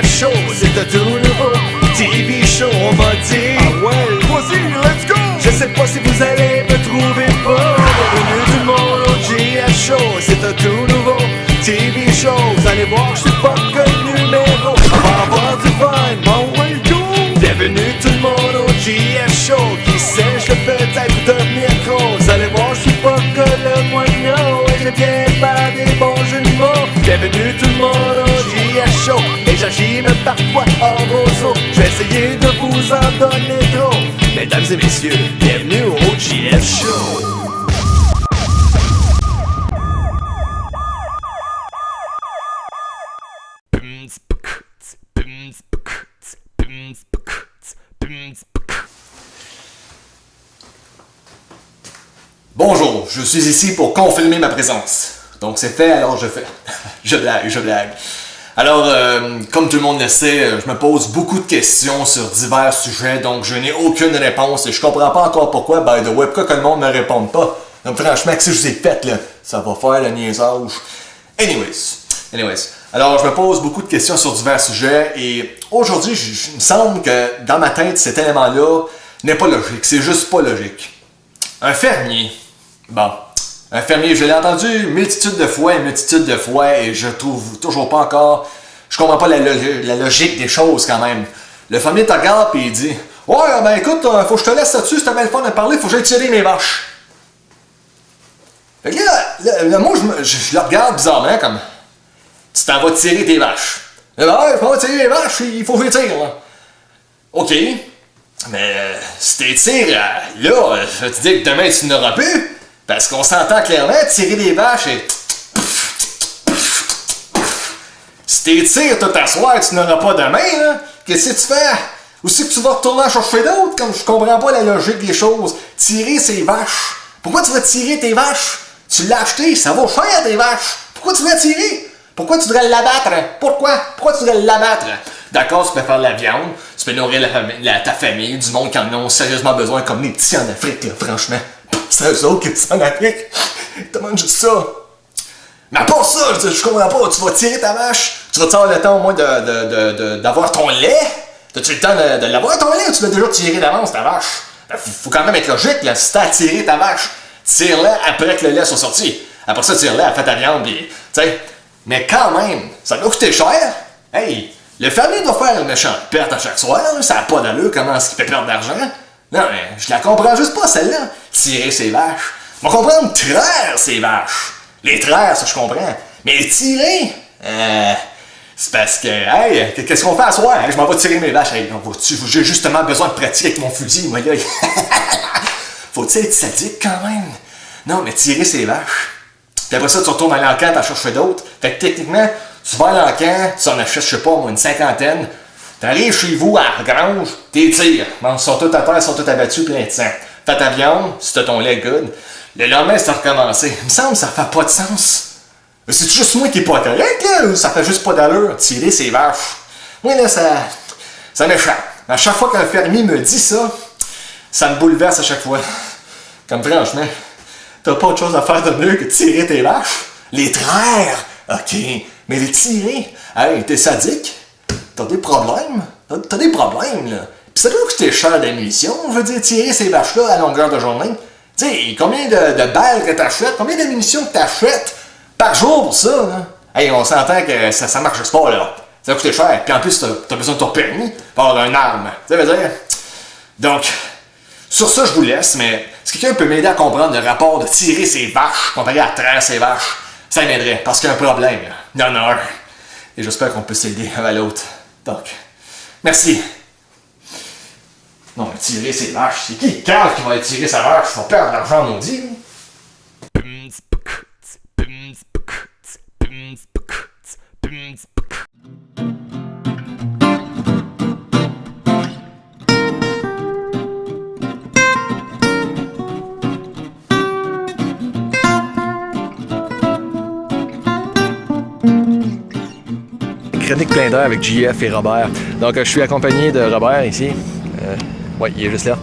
GF Show, c'est un tout nouveau TV show, on va dire. Ah ouais, vas-y, let's go! Je sais pas si vous allez me trouver pas. Bienvenue tout le monde au GF Show, c'est un tout nouveau TV show. Vous allez voir, je suis pas que le numéro. On va avoir du fun, Ah ouais, go! bienvenue tout le monde au GF Show. Qui sait, je peux peut-être devenir gros. Vous allez voir, je suis pas que le moignon. Et je viens par des bons jeux de mots. Bienvenue tout le monde au GF Show. Et j'agis même parfois en roseau. Je vais essayer de vous en donner trop. Mesdames et messieurs, bienvenue au GF Show. Bonjour, je suis ici pour confirmer ma présence. Donc c'est fait, alors je fais. je blague. Alors, comme tout le monde le sait, je me pose beaucoup de questions sur divers sujets, donc je n'ai aucune réponse et je comprends pas encore pourquoi, by the way, pourquoi que le monde ne répond pas. Donc franchement, que si je vous ai fait, là, ça va faire le niaisage. Anyways. Alors, je me pose beaucoup de questions sur divers sujets et aujourd'hui, il me semble que dans ma tête, cet élément-là n'est pas logique. C'est juste pas logique. Un fermier. Bon. Un fermier, je l'ai entendu multitude de fois et je trouve toujours pas encore. Je comprends pas la logique des choses quand même. Le fermier te regarde et il dit: ouais, ben écoute, faut que je te laisse là-dessus, c'était bien le fun de parler, faut que j'aille tirer mes vaches. Fait que là, moi, je le regarde bizarrement comme: tu t'en vas tirer tes vaches. Ben ouais, je m'en vais tirer mes vaches, il faut que je les tire, là. Ok, mais si t'es tires, là, je te dis que demain tu n'auras plus, parce qu'on s'entend clairement, tirer des vaches et... Si t'es tires tout à soir, tu n'auras pas demain, là. Qu'est-ce que tu fais? Ou si tu vas retourner en chercher d'autres, comme je comprends pas la logique des choses. Tirer ses vaches. Pourquoi tu vas tirer tes vaches? Tu l'as acheté, ça vaut cher tes vaches. Pourquoi tu vas tirer? Pourquoi tu devrais l'abattre? Pourquoi tu devrais l'abattre? D'accord, tu peux faire de la viande, tu peux nourrir ta famille, du monde qui en ont sérieusement besoin, comme les petits en Afrique, là, franchement. C'est eux autres qui sont en Afrique. Ils te demandent juste ça. Mais à part ça, je comprends pas, tu vas tirer ta vache, tu vas te avoir le temps au moins d'avoir ton lait? As-tu le temps de l'avoir ton lait ou tu l'as déjà tiré d'avance ta vache? Faut quand même être logique, là, si t'as tiré ta vache, tire-la après que le lait soit sorti. Après ça, tire-la, fais ta viande, pis, tu sais. Mais quand même, ça doit coûter cher. Hey, le fermier doit faire une méchante perte à chaque soir, là. Ça n'a pas d'allure, comment est-ce qu'il fait perdre d'argent? Non, mais je la comprends juste pas, celle-là. Tirer ses vaches. On va comprendre traire ses vaches. Les traire, ça je comprends. Mais les tirer, c'est parce que, hey, qu'est-ce qu'on fait à soir? Hey, je m'en vais tirer mes vaches. Hey, j'ai justement besoin de pratiquer avec mon fusil, moi, là. Faut-il être sadique quand même? Non, mais tirer ses vaches. Puis après ça, tu retournes à l'encan, t'en cherches d'autres. Fait que techniquement, tu vas à l'encan, tu en achètes, je sais pas, une cinquantaine. T'arrives chez vous à la grange, t'es tires. Bon, ils sont tous à terre, ils sont tous abattus, plein de sang. Fais ta viande, si t'as ton lait good. Le lendemain, c'est recommencé. Il me semble que ça fait pas de sens. C'est juste moi qui est pas correct, là, ou ça fait juste pas d'allure, tirer ses vaches. Moi, là, ça m'échappe. À chaque fois qu'un fermier me dit ça, ça me bouleverse à chaque fois. Comme franchement, t'as pas autre chose à faire de mieux que de tirer tes vaches? Les traire! Ok, mais les tirer? Hey, t'es sadique? T'as des problèmes? T'as des problèmes, là. Pis ça doit coûter cher d'ammunition, je veux dire, tirer ces vaches-là à longueur de journée. Tu sais, combien de balles que t'achètes? Combien de munitions que t'achètes par jour pour ça, là? Hey, on s'entend que ça marche pas, là. Ça va coûter cher. Puis en plus, t'as besoin de ton permis pour avoir une arme. Ça veut dire? Donc, sur ça, je vous laisse, mais si quelqu'un peut m'aider à comprendre le rapport de tirer ses vaches comparé à traire ses vaches, ça m'aiderait, parce qu'il y a un problème. Il y en a un. Et j'espère qu'on peut s'aider un à l'autre. Donc, merci. Non, mais tirer ses vaches, c'est qui calme qui va aller tirer sa vache? Il va perdre de l'argent, maudit. Chronique plein d'air avec JF et Robert. Donc, je suis accompagné de Robert ici. Oui, il est juste là.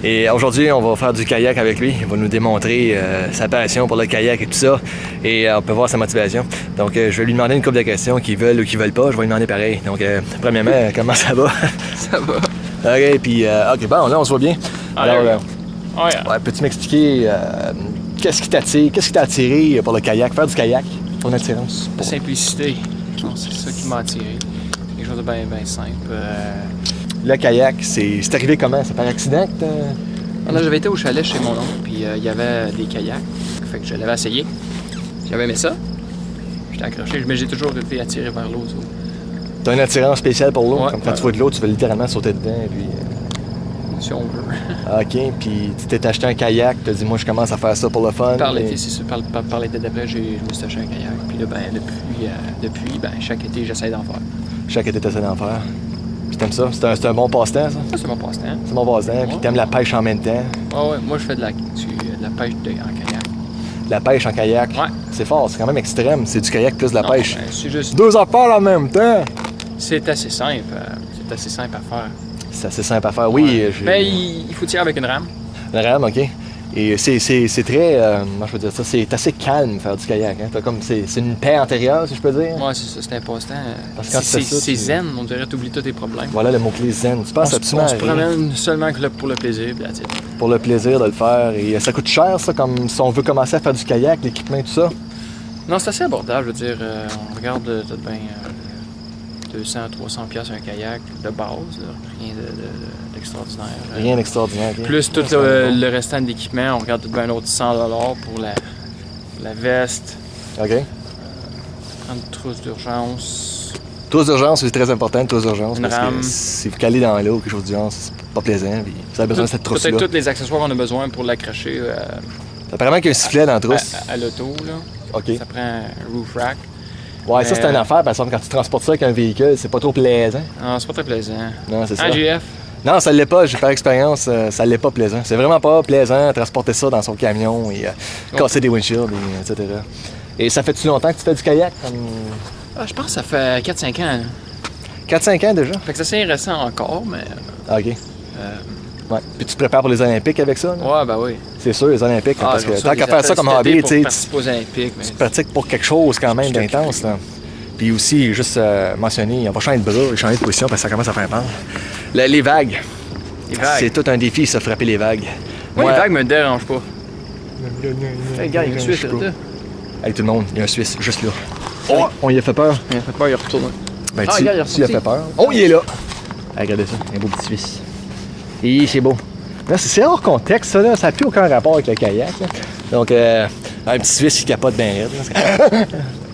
Et aujourd'hui, on va faire du kayak avec lui. Il va nous démontrer sa passion pour le kayak et tout ça. Et on peut voir sa motivation. Donc, je vais lui demander une couple de questions qu'ils veulent ou qu'ils veulent pas. Je vais lui demander pareil. Donc, premièrement, comment ça va? Ça va. OK, puis, OK, bon, là, on se voit bien. Alors, ouais, peux-tu m'expliquer qu'est-ce qui t'a attiré pour le kayak, faire du kayak, ton attirance? La simplicité. Je pense que c'est ça qui m'a attiré. Quelque chose de bien simple. Le kayak, c'est arrivé comment? C'est par accident que Là, j'avais été au chalet chez mon oncle, puis il y avait des kayaks. Fait que je l'avais essayé. J'avais aimé ça. J'étais accroché, mais j'ai toujours été attiré vers l'eau. T'as une attirance spéciale pour l'eau? Ouais, Comme quand tu vois de l'eau, tu veux littéralement sauter dedans, puis... Si on veut. OK, puis tu t'es acheté un kayak, t'as dit, moi, je commence à faire ça pour le fun. Par l'été, c'est ça. Par l'été d'après, je me suis acheté un kayak. Puis là, depuis, chaque été, j'essaie d'en faire. Chaque été, t'essaies d'en faire. Puis t'aimes ça? C'est un bon passe-temps, ça? Ça, c'est mon passe-temps. C'est mon passe-temps, puis t'aimes la pêche en même temps. Ouais, moi, je fais de la pêche en kayak. La pêche en kayak? Ouais. C'est fort, c'est quand même extrême. C'est du kayak plus de la Non, pêche. ben, c'est juste... Deux affaires en même temps! C'est assez simple. C'est assez simple à faire. C'est assez simple à faire. Oui, Ouais. Mais il faut tirer avec une rame. Une rame, OK. Et c'est très... comment je peux dire ça? C'est assez calme faire du kayak. Hein? C'est une paix antérieure, si je peux dire. Ouais, c'est ça, c'est important. Parce que quand tu fais ça, c'est tu- zen, on dirait, t'oublies tous tes problèmes. Voilà le mot-clé zen. Tu penses On absolument se à rien. promène seulement pour le plaisir, puis that's it. Pour le plaisir de le faire. Et ça coûte cher, ça, comme si on veut commencer à faire du kayak, l'équipement et tout ça. Non, c'est assez abordable, je veux dire. On regarde tout bien 200, 300 pièces un kayak de base, là. Rien d'extraordinaire. Rien d'extraordinaire. OK. Plus tout le restant d'équipement, on regarde tout bien l'autre 100$ pour la veste, OK. une trousse d'urgence. Trousse d'urgence, c'est très important, une trousse d'urgence. Une Parce rame. que si vous calez dans l'eau ou quelque chose du genre, c'est pas plaisant. Puis ça a besoin de cette trousse-là. Peut-être tous les accessoires qu'on a besoin pour l'accrocher Apparemment qu'il y a un sifflet dans la trousse. à l'auto, là. OK. Ça prend un roof rack. Ouais, ça, c'est une affaire. Par exemple, quand tu transportes ça avec un véhicule, c'est pas trop plaisant. Non, c'est pas très plaisant. Non, c'est ça. Ah, GF? Non, ça l'est pas. J'ai par expérience, ça l'est pas plaisant. C'est vraiment pas plaisant de transporter ça dans son camion et casser des windshields, et etc. Et ça fait-tu longtemps que tu fais du kayak? Ah, je pense que ça fait 4-5 ans. Là. 4-5 ans déjà? Fait que c'est assez récent encore, mais... Ah, OK. Ouais. Puis tu te prépares pour les Olympiques avec ça? Là? Ouais, ben oui. C'est sûr, les Olympiques. hein, parce que reçois tant des qu'à faire ça appels comme cet été hobby, pour tu sais, participer aux Olympiques, mais tu pratiques pour quelque chose quand même Je suis d'intense. Là. Puis aussi, juste mentionner, on va changer de bras, changer de position parce que ça commence à faire peur. Les vagues. les vagues. C'est tout un défi, ça, frapper les vagues. Moi, les vagues me dérangent pas. Hey, gars, il y a un Suisse, là. Hey, tout le monde, il y a un Suisse, juste là. Oh, on y a fait peur. Il a fait peur, il retourne. Ben, Ah, tu regarde, il est a ressorti. fait peur. Oh, il est là. Hey, regardez ça, un beau petit Suisse. Et c'est beau. Là, c'est hors contexte, ça, là. Ça n'a plus aucun rapport avec le kayak. Là. Donc, un petit Suisse qui capote bien raide. là.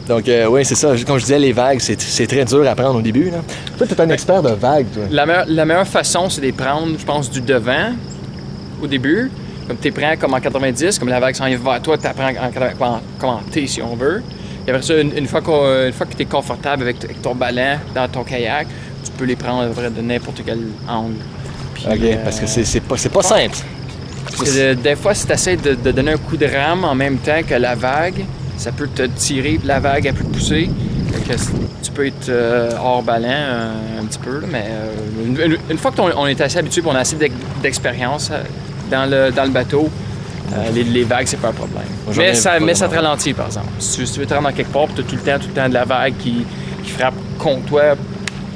Donc, oui, c'est ça. Comme je disais, les vagues, c'est très dur à prendre au début. Là. Toi, t'es un expert de vagues, toi. La meilleure façon, c'est de les prendre, je pense, du devant, au début. Comme tu les prends comme en 90, comme la vague s'en vient vers toi, tu apprends comment t'es, si on veut. Et après ça, une fois que tu es confortable avec ton ballon dans ton kayak, tu peux les prendre à peu près de n'importe quel angle. Puis, OK, parce que c'est pas simple. parce que des fois, si tu essaies de donner un coup de rame en même temps que la vague, ça peut te tirer, puis la vague, elle peut pousser. Fait que tu peux être hors ballon un petit peu, là, mais une fois qu'on est assez habitué, puis on a assez d'expérience dans le bateau, les vagues, c'est pas un problème. Mais ça te ralentit, par exemple. Si tu veux te rendre dans quelque part, puis tu as tout le temps de la vague qui frappe contre toi,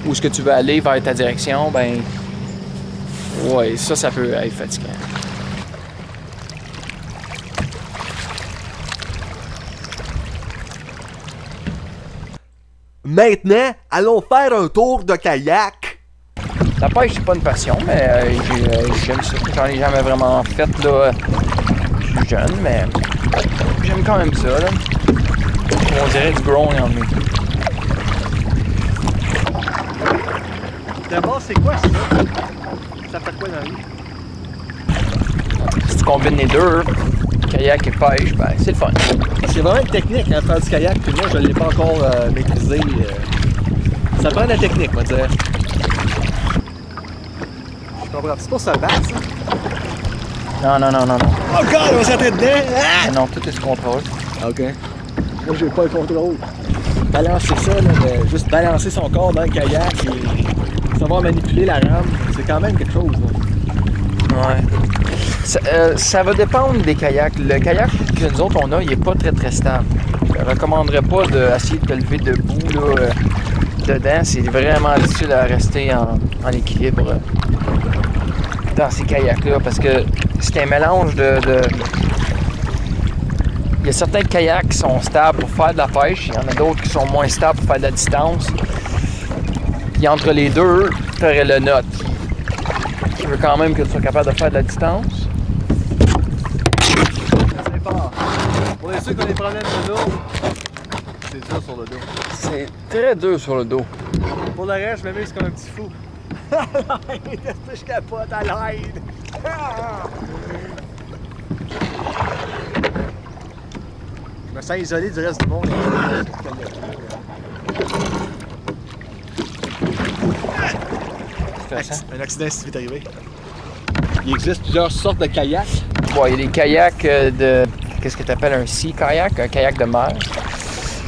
où est-ce que tu veux aller vers ta direction, ben ouais, ça peut être fatigant. Maintenant, allons faire un tour de kayak. La pêche, c'est pas une passion, mais j'aime ça. J'en ai jamais vraiment fait là, plus jeune, mais j'aime quand même ça. Là. On dirait du growing en nous. D'abord, c'est quoi ça? Ça fait quoi dans la vie? Si tu combines les deux, kayak et pêche, ben c'est le fun. C'est vraiment une technique, hein, faire du kayak, puis moi, je ne l'ai pas encore maîtrisé. Ça prend de la technique, on va dire. Je comprends. C'est pour se battre, ça? Non. Oh God, on va s'entrer dedans! Ah! Non, tout est sous contrôle. OK. Moi, j'ai pas le contrôle. Balancer ça, là, juste balancer son corps dans le kayak et savoir manipuler la rame, c'est quand même quelque chose. Là. Ouais. Ça va dépendre des kayaks. Le kayak que nous autres on a, il est pas très stable. Je ne recommanderais pas d'essayer de te lever debout là, dedans. C'est vraiment difficile à rester en équilibre dans ces kayaks-là parce que c'est un mélange de... Il y a certains kayaks qui sont stables pour faire de la pêche, il y en a d'autres qui sont moins stables pour faire de la distance. Puis entre les deux, tu aurais le nôtre. Je veux quand même que tu sois capable de faire de la distance. C'est fort. Pour ceux qui ont des problèmes de dos, c'est dur sur le dos. C'est très dur sur le dos. Pour le reste, je m'amuse comme un petit fou. Je capote à l'aide. Je me sens isolé du reste du monde. Un accident s'est fait arriver. Il existe plusieurs sortes de kayaks. Bon, il y a des kayaks de... Qu'est-ce que tu appelles un sea kayak, un kayak de mer.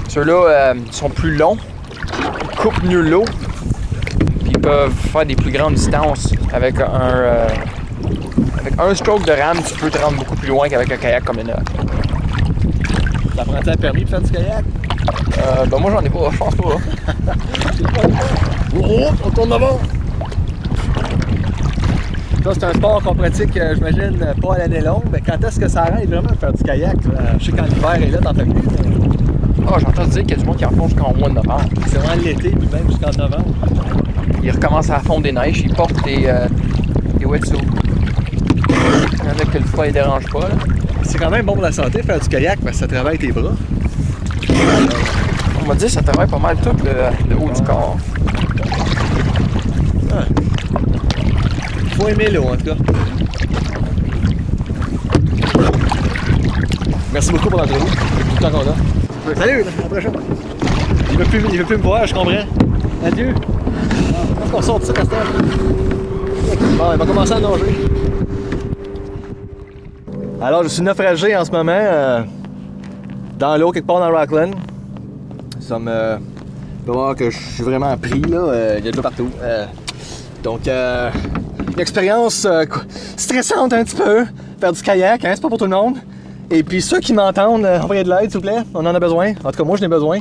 Ceux-là sont plus longs, ils coupent mieux l'eau, puis ils peuvent faire des plus grandes distances. Avec un stroke de rame, tu peux te rendre beaucoup plus loin qu'avec un kayak comme le nôtre. Ça prend-tu un permis de faire du kayak? Ben moi j'en ai pas, je pense pas. Oh, on tourne d'abord! Ça, c'est un sport qu'on pratique, j'imagine, pas à l'année longue. Mais quand est-ce que ça arrête vraiment de faire du kayak? Je sais quand l'hiver est là, t'en fais plus. Mais... Ah, j'entends dire qu'il y a du monde qui en font jusqu'en mois de novembre. C'est vraiment l'été, puis même jusqu'en novembre. Ils recommencent à fondre des neiges, ils portent des wetsuits. Il y en a que le froid ne dérange pas. Là. C'est quand même bon pour la santé, faire du kayak, parce que ça travaille tes bras. On m'a dit que ça travaille pas mal tout le haut du corps. Ah. Faut aimer l'eau, en tout cas. Merci beaucoup pour l'entrevue. C'est tout le temps qu'on a. Salut, à la prochaine. Il veut plus me voir, je comprends. Adieu. Je pense qu'on sort de ça, Castel. Bon, il va commencer à nager. Alors, je suis naufragé en ce moment dans l'eau, quelque part dans Rockland. Ça me fait voir que je suis vraiment pris, là. Il y a de l'eau partout. Donc, une expérience stressante un petit peu. Faire du kayak, hein, c'est pas pour tout le monde. Et puis, ceux qui m'entendent, envoyez de l'aide, s'il vous plaît. On en a besoin. En tout cas, moi, j'en ai besoin.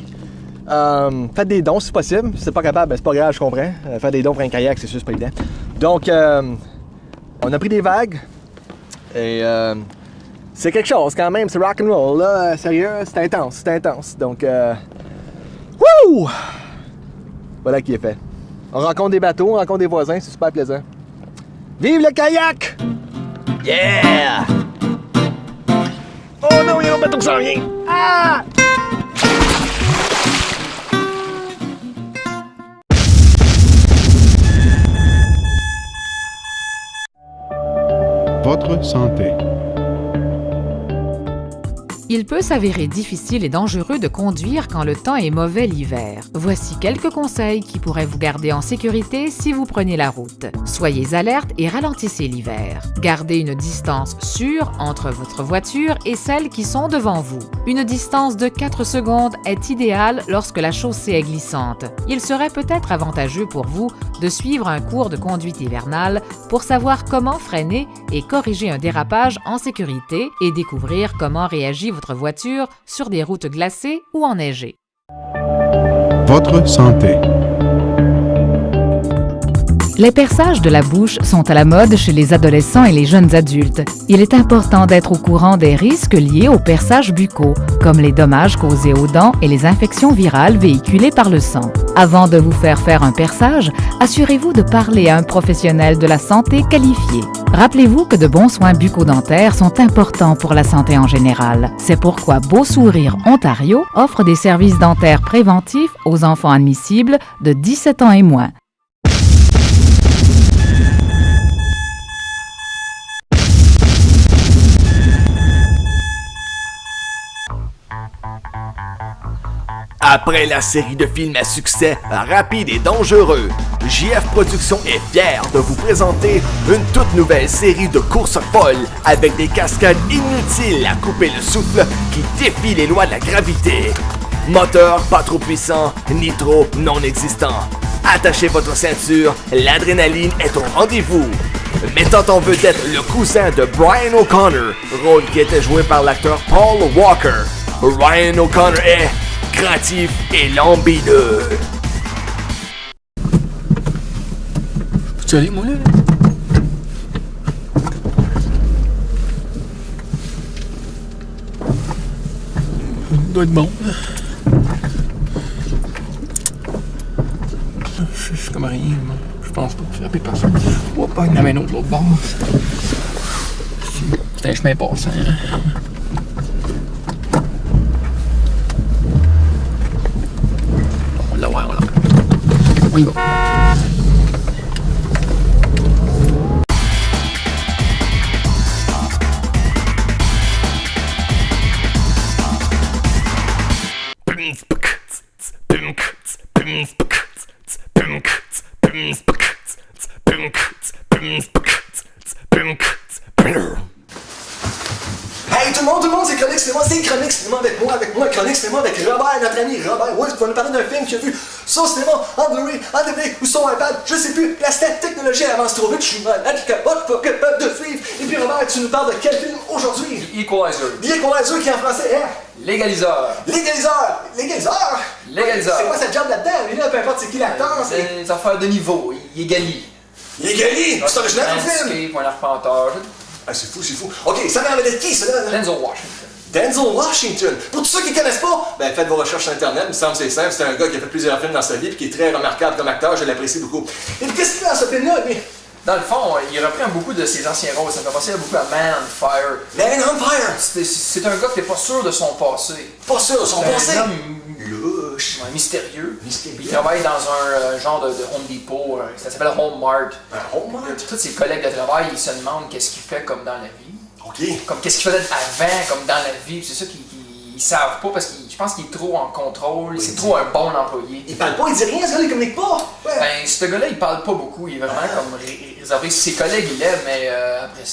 Faites des dons si possible. Si c'est pas capable, ben, c'est pas grave, je comprends. Faire des dons pour un kayak, c'est sûr, c'est pas évident. Donc, on a pris des vagues. Et c'est quelque chose quand même. C'est rock'n'roll, là. Sérieux, c'est intense, c'est intense. Donc, wouh! Voilà qui est fait. On rencontre des bateaux, on rencontre des voisins, c'est super plaisant. Vive le kayak! Yeah! Oh non, il y a un bateau qui s'en vient! Ah! Votre santé. Il peut s'avérer difficile et dangereux de conduire quand le temps est mauvais l'hiver. Voici quelques conseils qui pourraient vous garder en sécurité si vous prenez la route. Soyez alerte et ralentissez l'hiver. Gardez une distance sûre entre votre voiture et celles qui sont devant vous. Une distance de 4 secondes est idéale lorsque la chaussée est glissante. Il serait peut-être avantageux pour vous de suivre un cours de conduite hivernale pour savoir comment freiner et corriger un dérapage en sécurité et découvrir comment réagit votre voiture sur des routes glacées ou enneigées. Votre santé. Les perçages de la bouche sont à la mode chez les adolescents et les jeunes adultes. Il est important d'être au courant des risques liés aux perçages buccaux, comme les dommages causés aux dents et les infections virales véhiculées par le sang. Avant de vous faire un perçage, assurez-vous de parler à un professionnel de la santé qualifié. Rappelez-vous que de bons soins bucco-dentaires sont importants pour la santé en général. C'est pourquoi Beau Sourire Ontario offre des services dentaires préventifs aux enfants admissibles de 17 ans et moins. Après la série de films à succès Rapide et Dangereux, JF Productions est fier de vous présenter une toute nouvelle série de courses folles avec des cascades inutiles à couper le souffle qui défient les lois de la gravité. Moteur pas trop puissant, nitro non existant. Attachez votre ceinture, l'adrénaline est au rendez-vous. Mettant en vedette le cousin de Brian O'Connor, rôle qui était joué par l'acteur Paul Walker. Ryan O'Connor est créatif et lambineux. Peux-tu aller, moi, là? Ça doit être bon. Je suis comme rien, moi. Je pense pas frapper personne. Je vois pas une main de l'autre bord. C'est un chemin passant. Hein? On l'a, ouais, on l'a. On y va. Hey tout le monde, c'est Chronique Cinéma avec moi, Chronique Cinéma avec Robert, notre ami Robert Wolf, qui va nous parler d'un film qu'il a vu sur cinéma, en Blu-ray, en DVD ou sur iPad, je sais plus, la technologie avance trop vite, je suis malade, je capote, pas capable de suivre. Et puis Robert, tu nous parles de quel film aujourd'hui? Equalizer. The Equalizer qui en français est... Légaliseur. Légaliseur! C'est quoi sa job là-dedans? Lui là, peu importe c'est qui l'acteur, c'est... Des affaires de niveau. Il est gali. Il est Gali! C'est original comme film! Escape, un arpenteur. Ah, c'est fou. Ok, ça m'a d'être qui, ça, là? Denzel Washington. Denzel Washington. Pour tous ceux qui ne connaissent pas, ben faites vos recherches sur Internet, il me semble que c'est simple. C'est un gars qui a fait plusieurs films dans sa vie et qui est très remarquable comme acteur, je l'apprécie beaucoup. Et puis qu'est-ce qu'il fait dans ce film-là, lui? Dans le fond, il reprend beaucoup de ses anciens rôles. Ça me fait penser beaucoup à Man on Fire. Man on Fire! C'est un gars qui n'est pas sûr de son passé. Pas sûr de son passé? C'est un homme louche. mystérieux. Mystérieux. Il travaille dans un genre de Home Depot, ça s'appelle Home Mart. Un Home Mart? Tous ses collègues de travail, ils se demandent qu'est-ce qu'il fait comme dans la vie. Ok. Comme qu'est-ce qu'il faisait avant, comme dans la vie. C'est ça qu'ils savent pas parce que je pense qu'il est trop en contrôle, c'est trop un bon employé. Il parle pas, il dit rien, ce gars, il communique pas. Ouais. Ben, ce gars-là, il parle pas beaucoup, il est vraiment comme réservé. Ses collègues, il l'aiment, mais après,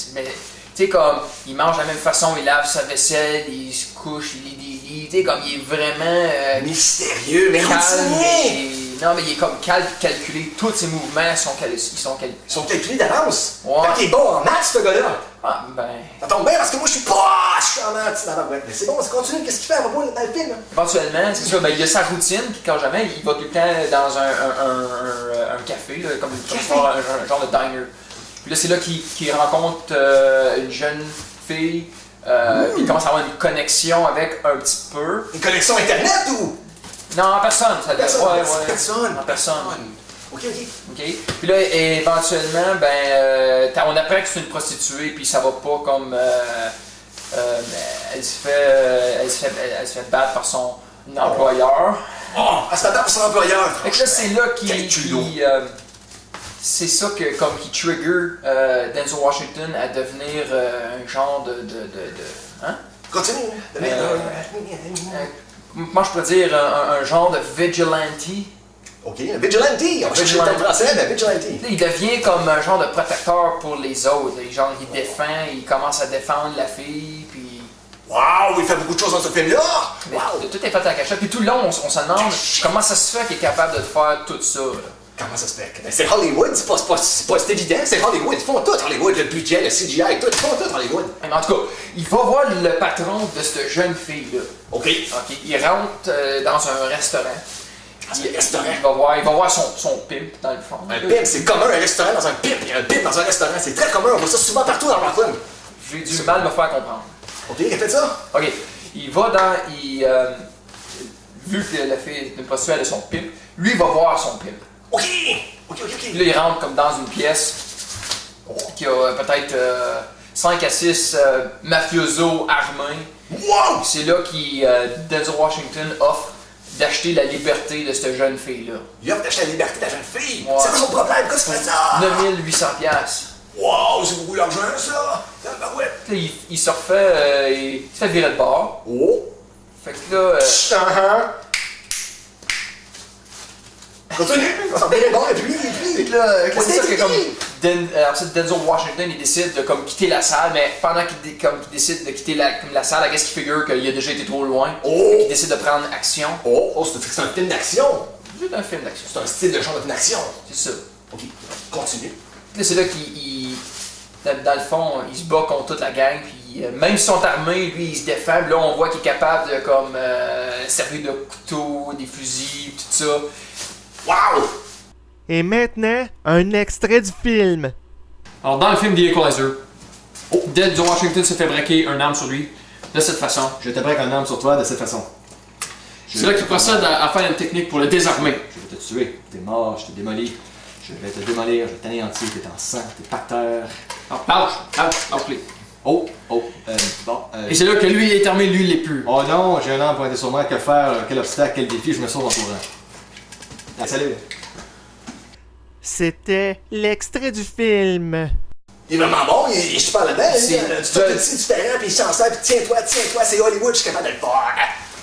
tu sais, comme, il mange de la même façon, il lave sa vaisselle, il se couche, il lit des lits, tu sais, comme, il est vraiment mystérieux, mais calme. Non, mais il est comme calme, calculé, tous ses mouvements sont calculés. Ils sont calculés d'avance. Ouais. Fait qu'il est bon en maths, ce gars-là. Ah, ben... Ça tombe bien parce que moi, je suis en maths. Ouais. Mais c'est bon, on se continue. Qu'est-ce qu'il fait à propos dans le film? Éventuellement, c'est ça, ben, il a sa routine, puis quand jamais, il va tout le temps dans un café, là, comme un genre de diner. Puis là, c'est là qu'il rencontre une jeune fille, puis il commence à avoir une connexion avec un petit peu. Une connexion Internet ou? Non, en personne, ça doit être. Personne. En personne. Ok. Puis là, éventuellement, ben, on apprend que c'est une prostituée, puis ça va pas comme... elle se fait battre par son employeur. Oh! Elle se fait battre par son employeur! Fait que là, c'est là qui c'est ça qui trigger Denzel Washington à devenir un genre de hein? Continue! Moi, je pourrais dire un genre de vigilante. Ok, un vigilante! On va chercher le terme français, mais vigilante. Il devient comme un genre de protecteur pour les autres. Genre, il défend, il commence à défendre la fille, puis... Waouh, il fait beaucoup de choses dans ce film-là! Wow. Tout est fait à la cachette. Puis tout le long, on se demande comment ça se fait qu'il est capable de faire tout ça. Là. Comment ça se fait? C'est Hollywood, c'est pas évident, c'est Hollywood, ils font tout Hollywood, le budget, le CGI, tout, ils font tout Hollywood. Mais en tout cas, il va voir le patron de cette jeune fille-là. Ok. Il rentre dans un restaurant. Il va voir son pimp, dans le fond. Un pimp, c'est commun, un restaurant dans un pimp. Il y a un pimp dans un restaurant, c'est très commun, on voit ça souvent partout dans Rockland. J'ai du mal à me faire comprendre. Ok, il a fait ça? Ok, il va vu que la fille est une prostituée, elle a son pimp, lui il va voir son pimp. Ok. Là, il rentre comme dans une pièce qui a peut-être 5 à 6 mafiosos armés. Wow! C'est là qu'il Denzel Washington offre d'acheter la liberté de cette jeune fille-là. Il offre d'acheter la liberté de la jeune fille? Ouais. C'est quoi son problème? Qu'est-ce que tu fais ça? 9800$. Wow, c'est beaucoup d'argent ça! Ouais. Là, il se refait, il se fait virer de bord. Oh! Fait que là... Continue! On s'en vient bon, et puis... Fait que là, c'est ça que comme... Denzel Washington, il décide de comme quitter la salle, mais pendant qu'il décide de quitter la salle, qu'est-ce qu'il figure qu'il a déjà été trop loin? Oh! Il décide de prendre action. Oh, c'est un film d'action! C'est un film d'action. C'est un style de genre de film d'action. C'est ça. Ok, continue. Là, c'est là qu'il. Dans le fond, il se bat contre toute la gang, puis même s'ils sont armés, lui, il se défend. Puis là, on voit qu'il est capable de comme servir de couteau, des fusils, tout ça. Wow! Et maintenant, un extrait du film. Alors, dans le film The Equalizer, Denzel Washington se fait braquer un arme sur lui, de cette façon. Je te braque un arme sur toi de cette façon. C'est là qu'il procède à faire une technique pour le désarmer. Je vais te tuer. T'es mort, je te démolis. Je vais te démolir, je vais t'anéantir, t'es en sang, t'es par terre. Alors, lâche-les. Bon. Et c'est là que lui, il est armé, lui, il l'est plus. Oh non, j'ai un arme pointé sur moi, que faire, quel obstacle, quel défi, je me sauve en courant. Ah, salut. C'était l'extrait du film. Il est vraiment bon, il est super là-dedans. C'est- Tu fais petit différent, puis il s'en sert, puis tiens-toi, c'est Hollywood, je suis capable de le faire.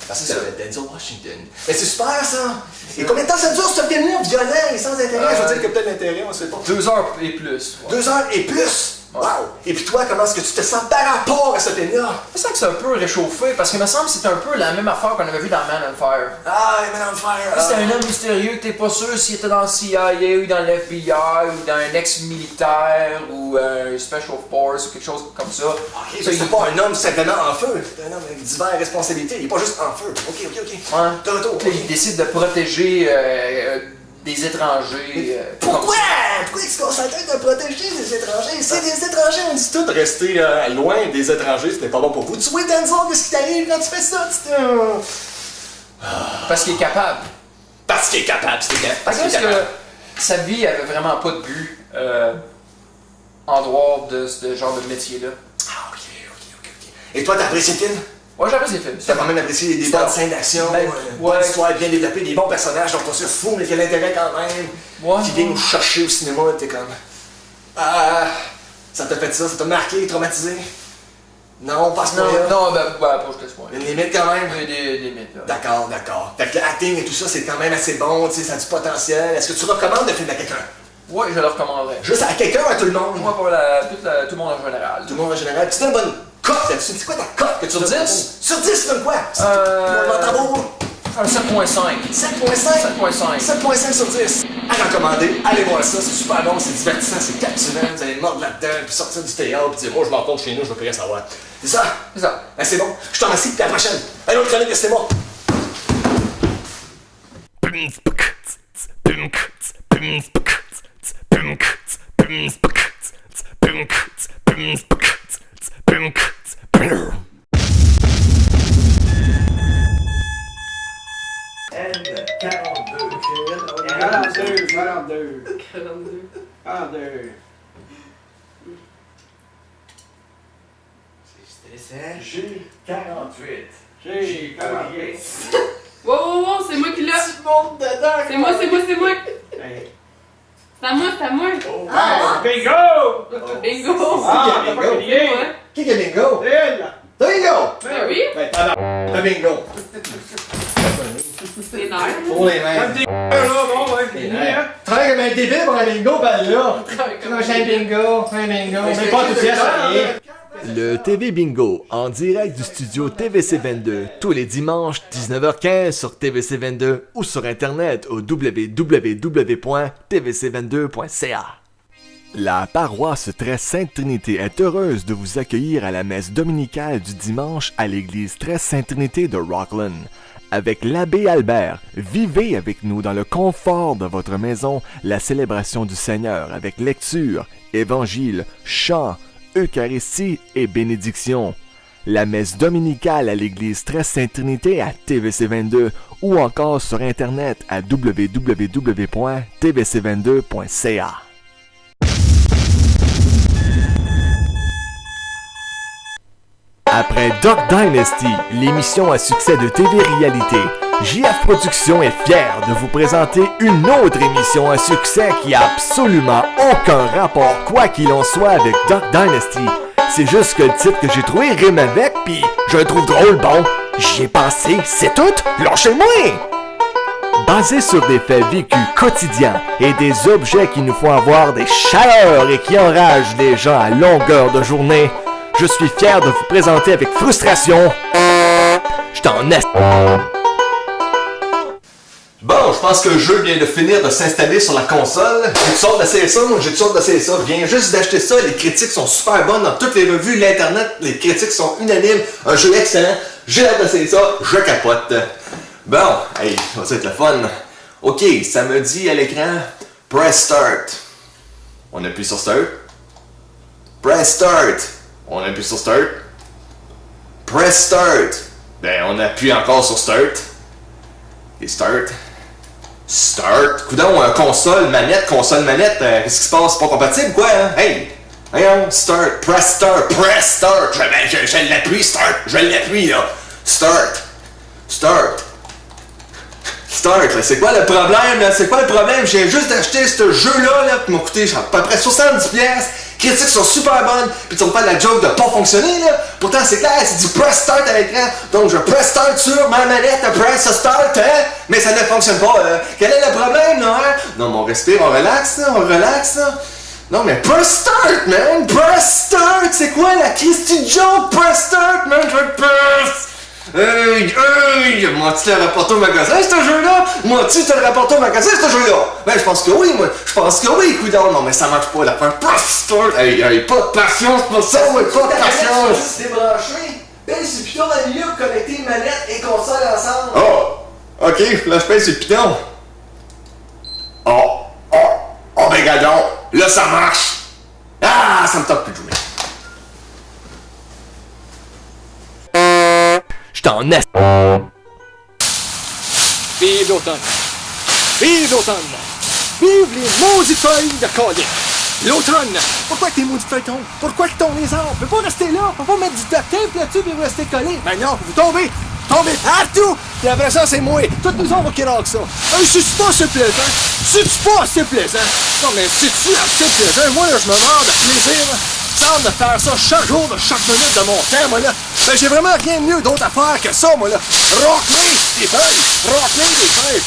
Parce que ça va être Denzel Washington. Mais c'est super ça! Et combien de temps ça dure ce film-là? Violent et sans intérêt? Je veux dire que peut-être l'intérêt, on sait pas. 2 heures et plus. Ouais. 2 heures et plus! Wow! Et puis toi, comment est-ce que tu te sens par rapport à ce film-là? C'est ça que c'est un peu réchauffé, parce qu'il me semble que c'est un peu la même affaire qu'on avait vu dans Man on Fire. Ah, Man on Fire! C'est un homme mystérieux que t'es pas sûr s'il était dans le CIA ou dans l'FBI ou dans un ex-militaire ou un Special Force ou quelque chose comme ça. Ok, ça, c'est pas un homme simplement en feu, c'est un homme avec diverses responsabilités, il est pas juste en feu. Ok. Ouais. De retour. Puis là, il décide de protéger des étrangers. Pourquoi? Pourquoi il se concentre de protéger les étrangers? C'est des étrangers, on dit tout. Rester loin des étrangers, c'était pas bon pour vous. Tu vois, Denzel, qu'est-ce qui t'arrive quand tu fais ça? Parce qu'il est capable. Parce qu'il est capable, Parce que sa vie avait vraiment pas de but en dehors de ce genre de métier-là. Ah, ok. Et toi, t'as apprécié le film? Ouais, j'apprécie les films. T'as quand même apprécié des bonnes scènes d'action, bonne histoire bien développée, des bons personnages dont on se fout, mais quel intérêt quand même. Ouais, qui vient nous chercher au cinéma, t'es comme. Ah, ça t'a fait ça t'a traumatisé? Non, pas ce point-là. Non, pas jusqu'à ce point. Une limite quand même. Des limites, là. D'accord. Fait que l'acting et tout ça, c'est quand même assez bon, tu sais, ça a du potentiel. Est-ce que tu recommandes le film à quelqu'un? Ouais, je le recommanderais. Juste à quelqu'un ou à tout le monde? Moi, pour tout le monde en général. Tout le monde en général. Tu donnes une bonne cote là-dessus. C'est quoi ta cote que tu Sur donnes? 10? Sur 10, tu donnes quoi? Un 7.5. 7.5 sur 10. À recommander, allez voir ça, c'est super bon, c'est divertissant, c'est captivant, vous allez mordre là-dedans, puis sortir du théâtre, puis dire, moi je m'en retourne chez nous, je veux plus rien savoir. C'est ça? C'est ça. Ben c'est bon, je te remercie, puis à la prochaine. Allez, autre chronique, c'est moi. Wow, c'est moi qui l'ai. C'est moi. C'est à moi. Bingo! Ah, bingo. Ouais. Qui a bingo? T'as bingo! Ben oui, Ben, t'as bingo. les nerfs. Pour les mains. Travaille comme un débile pour un bingo, ben là. Un bingo. Mais pas enthousiaste à rien. Le TV Bingo, en direct du studio TVC22, tous les dimanches 19h15 sur TVC22 ou sur internet au www.tvc22.ca. La paroisse Très Sainte Trinité est heureuse de vous accueillir à la messe dominicale du dimanche à l'église Très Sainte Trinité de Rockland. Avec l'abbé Albert, vivez avec nous dans le confort de votre maison la célébration du Seigneur avec lecture, évangile, chant, Eucharistie et bénédiction. La messe dominicale à l'église Très Sainte Trinité à TVC22 ou encore sur internet à www.tvc22.ca. Après Duck Dynasty, l'émission à succès de TV Réalité, JF Productions est fier de vous présenter une autre émission à succès qui a absolument aucun rapport quoi qu'il en soit avec Duck Dynasty. C'est juste que le titre que j'ai trouvé rime avec, pis je le trouve drôle, bon. J'y ai pensé, c'est tout, lâchez-moi! Basé sur des faits vécus quotidiens et des objets qui nous font avoir des chaleurs et qui enragent les gens à longueur de journée, je suis fier de vous présenter avec frustration. Je t'en ai. Bon, je pense que le jeu vient de finir de s'installer sur la console. J'ai toutes sortes d'essayer ça, moi j'ai toutes sortes d'essayer ça. Je viens juste d'acheter ça, les critiques sont super bonnes dans toutes les revues, l'internet, les critiques sont unanimes. Un jeu excellent, j'ai hâte d'essayer ça, je capote. Bon, hey, ça va être le fun. Ok, ça me dit à l'écran, press start. On appuie sur start. Press start. On appuie sur start. Press start. Ben, on appuie encore sur start. Et start. Start. Coudon, console, manette. Qu'est-ce qui se passe? C'est pas compatible, quoi, hein? Hey! Voyons, start. Press start. Press start. Je l'appuie, start. Je l'appuie, là. Start. Start. Start, là. C'est quoi le problème, là? C'est quoi le problème? J'ai juste acheté ce jeu-là, là, qui m'a coûté à peu près 70$. Critiques sont super bonnes, puis tu vas me faire la joke de pas fonctionner, là. Pourtant, c'est clair, c'est du press start à l'écran. Donc, je press start sur ma manette, press start, hein. Mais ça ne fonctionne pas, Quel est le problème, là, hein? Non, mais on respire, on relaxe, là. Non, mais press start, man! Press start! C'est quoi la Christy joke? Press start, man! Je press! M'as-tu le rapporté au magasin, ce jeu-là? M'as-tu te le rapporté au magasin, ce jeu-là? Ben, je pense que oui, moi. Je pense que oui, coudonc. Non, mais ça marche pas, l'affaire. Press start! Hey, pas de patience pour ça, moi, pas de patience! C'est débranché. Pèse sur le piton dans le milieu pour connecter manette et console ensemble. Oh! Ok, là, je pèse sur le piton. Oh, ben, gadon! Là, ça marche! Ah, ça me tente plus de jouer. Je t'en ai. Vive l'automne! Vive l'automne! Vive les maudites feuilles de colis! L'automne! Pourquoi que tes maudites feuilles tombent? Pourquoi qu'ils tombent les arbres? On peut pas rester là! On peut pas mettre du duct tape là-dessus et vous rester collés! Ben non, vous tombez! Tombez partout! Puis après ça, c'est moi! Toutes nous autres qui rock ça! C'est pas assez plaisant! C'est pas assez plaisant! Non mais c'est-tu assez plaisant? Moi là, je me meurs de plaisir! Il me semble de faire ça chaque jour de chaque minute de mon temps, moi là! Ben j'ai vraiment rien de mieux d'autre à faire que ça, moi là! Rock-les des feuilles! Rock-les des feuilles!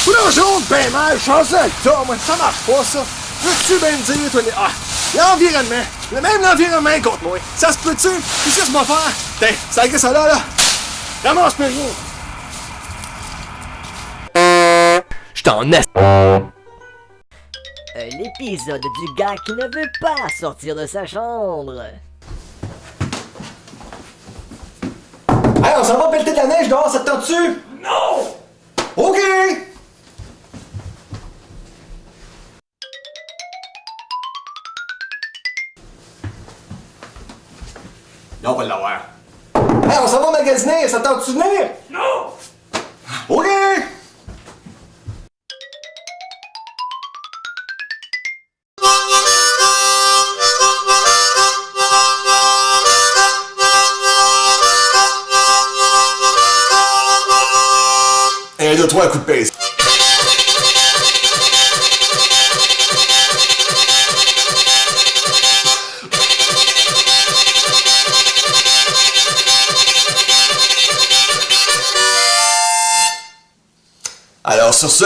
Couleur jaune, ben mal, chanceux le tas, moi, ça marche pas ça! Veux-tu bien me dire, toi, l'environnement, même l'environnement contre moi, ça se peut-tu? Qu'est-ce que ça va faire? Tiens, ça agresse ça là! Ramasse plus rien! Je t'en ai. L'épisode du gars qui ne veut pas sortir de sa chambre. Hey, on s'en va pelleter de la neige dehors, ça te tente-tu? Non! OK! Là, on va l'avoir. Hey, on s'en va magasiner, ça te tente-tu de venir? Non! OK! Un, deux, trois, coup de pèse. Alors sur ce,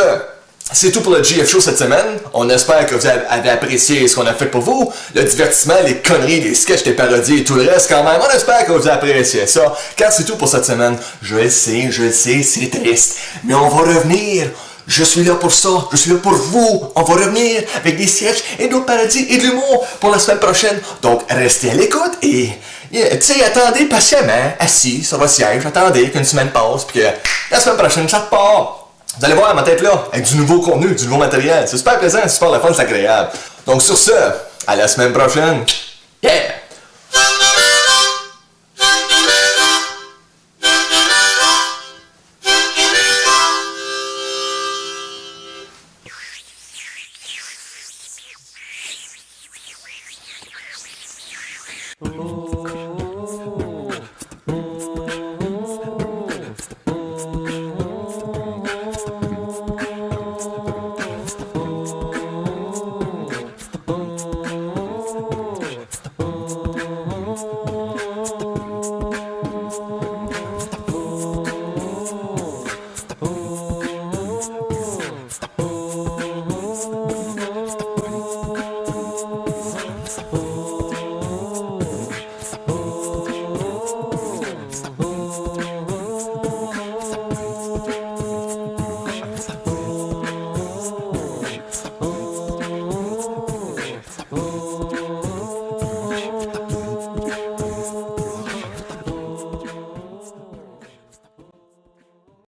c'est tout pour le GF Show cette semaine. On espère que vous avez apprécié ce qu'on a fait pour vous. Le divertissement, les conneries, les sketchs, les parodies et tout le reste quand même. On espère que vous avez apprécié ça. Car c'est tout pour cette semaine. Je le sais, c'est triste. Mais on va revenir. Je suis là pour ça. Je suis là pour vous. On va revenir avec des sketchs et d'autres parodies et de l'humour pour la semaine prochaine. Donc restez à l'écoute et... tu sais, attendez patiemment, assis sur votre siège. Attendez qu'une semaine passe puis que la semaine prochaine, ça part. Vous allez voir ma tête là, avec du nouveau contenu, du nouveau matériel. C'est super plaisant, c'est super le fun, c'est agréable. Donc sur ce, à la semaine prochaine. Yeah!